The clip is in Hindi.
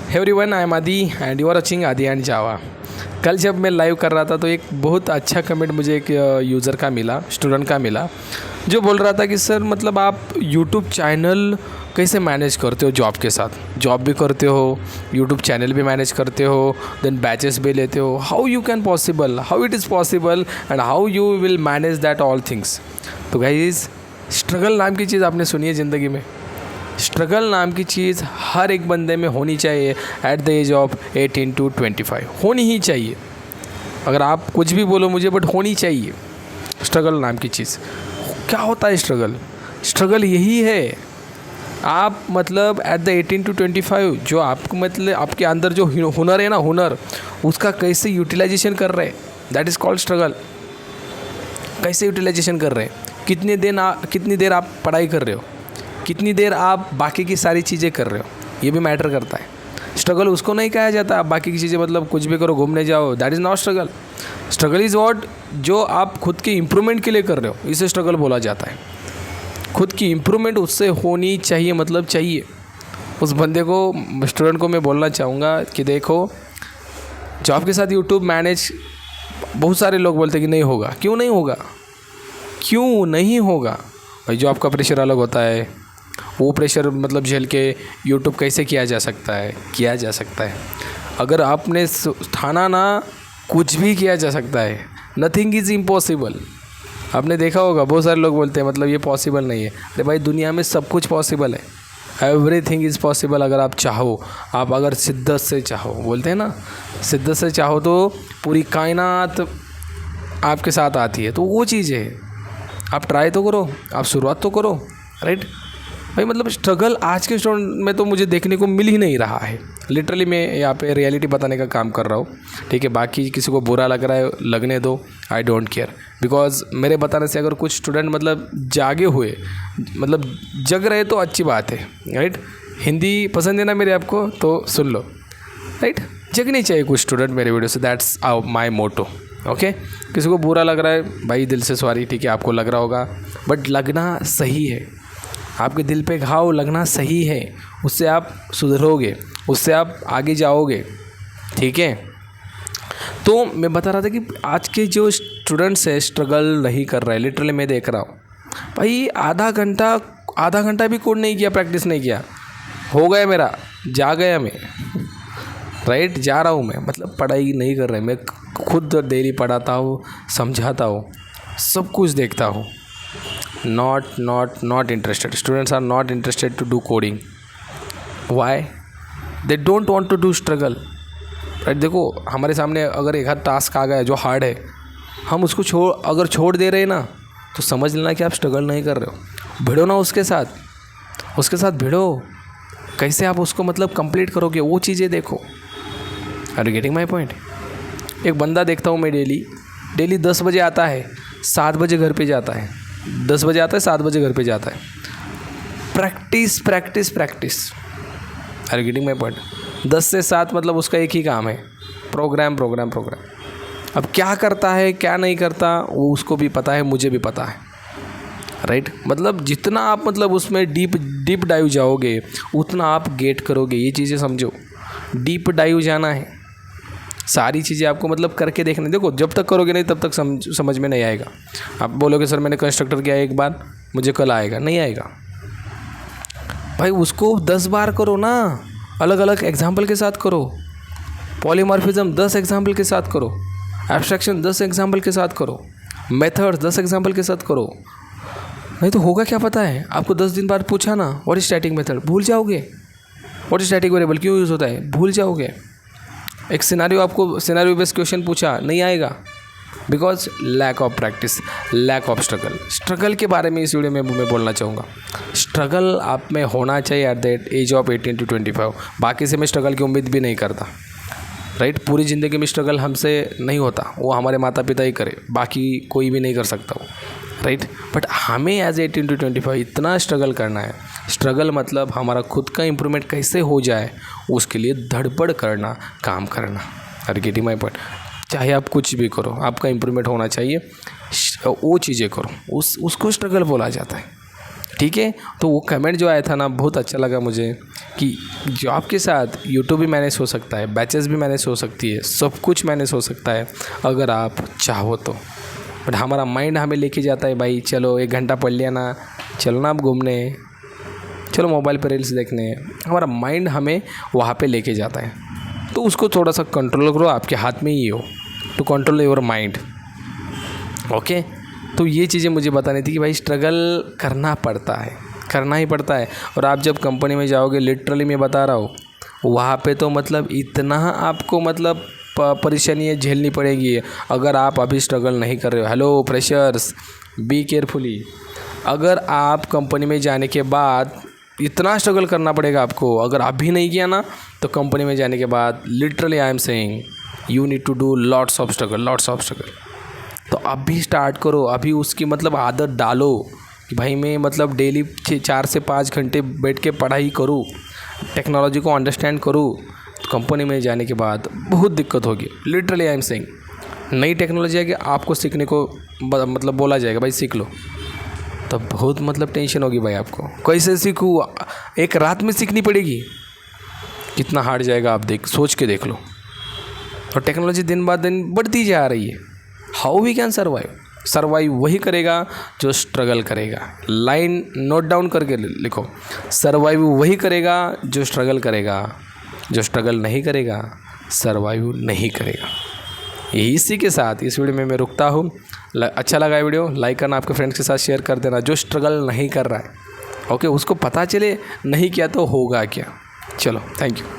एवरीवन, आई एम आदि एंड यू आर वॉचिंग आदि एंड जावा। कल जब मैं लाइव कर रहा था तो एक बहुत अच्छा कमेंट मुझे एक यूज़र का मिला, स्टूडेंट का मिला, जो बोल रहा था कि सर मतलब आप यूट्यूब चैनल कैसे मैनेज करते हो जॉब के साथ? जॉब भी करते हो, यूट्यूब चैनल भी मैनेज करते हो, देन बैचेस भी लेते हो, how you can possible, how it is possible and how you will manage that all things. तो गाइस, स्ट्रगल नाम की चीज़ आपने सुनी है ज़िंदगी में? स्ट्रगल नाम की चीज़ हर एक बंदे में होनी चाहिए at the age of 18 to 25, होनी ही चाहिए। अगर आप कुछ भी बोलो मुझे, बट होनी चाहिए स्ट्रगल नाम की चीज़। क्या होता है स्ट्रगल? स्ट्रगल यही है, आप मतलब एट द 18 to 25 जो आपको मतलब आपके अंदर जो हुनर है ना, हुनर उसका कैसे यूटिलाइजेशन कर रहे हैं, दैट इज़ कॉल्ड स्ट्रगल। कैसे यूटिलाइजेशन कर रहे हैं, कितनी देर आप पढ़ाई कर रहे हो, कितनी देर आप बाकी की सारी चीज़ें कर रहे हो, ये भी मैटर करता है। स्ट्रगल उसको नहीं कहा जाता आप बाकी की चीज़ें मतलब कुछ भी करो, घूमने जाओ, that is not struggle. Struggle is what जो आप खुद के इम्प्रूवमेंट के लिए कर रहे हो, इसे स्ट्रगल बोला जाता है। खुद की इम्प्रूवमेंट उससे होनी चाहिए, मतलब चाहिए। उस बंदे को, स्टूडेंट को मैं बोलना चाहूँगा कि देखो, जॉब के साथ यूट्यूब मैनेज बहुत सारे लोग बोलते हैं कि नहीं होगा। क्यों नहीं होगा? क्यों नहीं होगा भाई? जॉब का प्रेशर अलग होता है, वो प्रेशर मतलब झेल के यूट्यूब कैसे किया जा सकता है? किया जा सकता है। अगर आपने ठाना ना, कुछ भी किया जा सकता है। Nothing is impossible. आपने देखा होगा बहुत सारे लोग बोलते हैं मतलब ये पॉसिबल नहीं है। अरे भाई, दुनिया में सब कुछ पॉसिबल है। एवरीथिंग इज़ पॉसिबल अगर आप चाहो, आप अगर शिद्दत से चाहो। बोलते हैं ना, शिद्दत से चाहो तो पूरी कायनात आपके साथ आती है। तो वो चीज़ है, आप ट्राई तो करो, आप शुरुआत तो करो, राइट भाई। मतलब स्ट्रगल आज के स्टूडेंट में तो मुझे देखने को मिल ही नहीं रहा है। लिटरली मैं यहाँ पे रियलिटी बताने का काम कर रहा हूँ, ठीक है। बाकी किसी को बुरा लग रहा है, लगने दो, आई डोंट केयर। बिकॉज मेरे बताने से अगर कुछ स्टूडेंट मतलब जागे हुए, मतलब जग रहे तो अच्छी बात है, राइट। हिंदी पसंद है ना मेरे आपको, तो सुन लो, राइट। जगनी चाहिए कुछ स्टूडेंट मेरे वीडियो से, दैट्स माई मोटो, ओके। किसी को बुरा लग रहा है भाई, दिल से सॉरी, ठीक है, आपको लग रहा होगा, बट लगना सही है। आपके दिल पे घाव लगना सही है, उससे आप सुधरोगे, उससे आप आगे जाओगे, ठीक है। तो मैं बता रहा था कि आज के जो स्टूडेंट्स है स्ट्रगल नहीं कर रहे हैं। लिटरली मैं देख रहा हूँ भाई, आधा घंटा भी कोड नहीं किया, प्रैक्टिस नहीं किया, हो गया मेरा, जा गया मैं, राइट। जा रहा हूँ मैं, मतलब पढ़ाई नहीं कर रहे। मैं खुद डेली पढ़ाता हूँ, समझाता हूँ, सब कुछ देखता हूँ। not interested, students are not interested to do coding. why? they don't want to do struggle, right? देखो, हमारे सामने अगर एक आध टास्क आ गया जो हार्ड है, हम उसको अगर छोड़ दे रहे हैं ना, तो समझ लेना कि आप स्ट्रगल नहीं कर रहे हो। भिड़ो ना उसके साथ भिड़ो। कैसे आप उसको मतलब कंप्लीट करोगे, वो चीज़ें देखो। Are you getting my point? एक बंदा देखता हूँ मैं डेली 10 बजे आता है, 7 बजे घर पे जाता है। 10 बजे आता है, 7 बजे घर पे जाता है। Practice. Are you getting my point? 10 से 7 मतलब उसका एक ही काम है, प्रोग्राम। अब क्या करता है क्या नहीं करता वो उसको भी पता है, मुझे भी पता है, राइट। मतलब जितना आप मतलब उसमें डीप डाइव जाओगे, उतना आप गेट करोगे। ये चीज़ें समझो, डीप डाइव जाना है, सारी चीज़ें आपको मतलब करके देखना। देखो, जब तक करोगे नहीं तब तक समझ में नहीं आएगा। आप बोलोगे सर मैंने कंस्ट्रक्टर किया एक बार, मुझे कल आएगा, नहीं आएगा भाई। उसको 10 बार करो ना, अलग अलग एग्जाम्पल के साथ करो। पॉलीमॉर्फिज्म 10 एग्जाम्पल के साथ करो, एब्स्ट्रैक्शन 10 एग्जाम्पल के साथ करो, मेथड्स 10 एग्जाम्पल के साथ करो। नहीं तो होगा क्या पता है आपको? 10 दिन बाद पूछा ना व्हाट इज स्टैटिक मेथड, भूल जाओगे। व्हाट इज स्टैटिक वेरिएबल क्यों यूज़ होता है, भूल जाओगे। एक सिनेरियो बेस्ड क्वेश्चन पूछा, नहीं आएगा, because lack of practice, lack of struggle के बारे में इस वीडियो में मैं बोलना चाहूँगा। स्ट्रगल आप में होना चाहिए at the age of 18 to 25। बाकी से मैं स्ट्रगल की उम्मीद भी नहीं करता, राइट। पूरी ज़िंदगी में स्ट्रगल हमसे नहीं होता, वो हमारे माता पिता ही करे, बाकी कोई भी नहीं कर सकता वो, राइट। बट हमें एज 18 to 25 इतना स्ट्रगल करना है। स्ट्रगल मतलब हमारा खुद का इम्प्रूवमेंट कैसे हो जाए, उसके लिए धड़पड़ करना, काम करना। Are getting my point? चाहे आप कुछ भी करो, आपका इम्प्रूवमेंट होना चाहिए, वो चीज़ें करो, उसको स्ट्रगल बोला जाता है, ठीक है। तो वो कमेंट जो आया था ना, बहुत अच्छा लगा मुझे कि जॉब के साथ यूट्यूब भी मैनेज हो सकता है, बैचेस भी मैनेज हो सकती है, सब कुछ मैनेज हो सकता है अगर आप चाहो तो। बट हमारा माइंड हमें लेके जाता है, भाई चलो 1 घंटा पढ़ लिया ना, चलो ना आप घूमने, चलो मोबाइल पर रील्स देखने। हमारा माइंड हमें वहाँ पे लेके जाता है, तो उसको थोड़ा सा कंट्रोल करो, आपके हाथ में ही हो to control your mind. Okay, तो ये चीज़ें मुझे बतानी थी कि भाई स्ट्रगल करना पड़ता है, करना ही पड़ता है। और आप जब कंपनी में जाओगे, लिटरली मैं बता रहा हूँ, वहाँ पे तो मतलब इतना आपको मतलब परेशानियाँ झेलनी पड़ेगी अगर आप अभी स्ट्रगल नहीं कर रहे हो। Hello freshers, be carefully. अगर आप कंपनी में जाने के बाद इतना स्ट्रगल करना पड़ेगा आपको, अगर अभी नहीं किया ना, तो कंपनी में जाने के बाद literally I am saying you need to do lots of struggle. तो अभी स्टार्ट करो, अभी उसकी मतलब आदत डालो कि भाई मैं मतलब डेली 4 से 5 घंटे बैठ के पढ़ाई करूँ, टेक्नोलॉजी को अंडरस्टैंड करूँ। तो कंपनी में जाने के बाद बहुत दिक्कत होगी, लिटरली आई एम सेइंग। नई टेक्नोलॉजी है कि आपको सीखने को मतलब बोला जाएगा भाई सीख लो, तो बहुत मतलब टेंशन होगी भाई आपको, कैसे सीखूँ, एक रात में सीखनी पड़ेगी, कितना हार्ड जाएगा आप सोच के देख लो। और टेक्नोलॉजी दिन बाद दिन बढ़ती जा रही है। हाउ वी कैन सर्वाइव वही करेगा जो स्ट्रगल करेगा। लाइन नोट डाउन करके लिखो, सर्वाइव वही करेगा जो स्ट्रगल करेगा, जो स्ट्रगल नहीं करेगा सर्वाइव नहीं करेगा। यही इसी के साथ इस वीडियो में मैं रुकता हूँ। अच्छा लगा वीडियो, लाइक करना, आपके फ्रेंड्स के साथ शेयर कर देना जो स्ट्रगल नहीं कर रहा है। ओके, उसको पता चले नहीं किया तो होगा क्या। चलो, थैंक यू।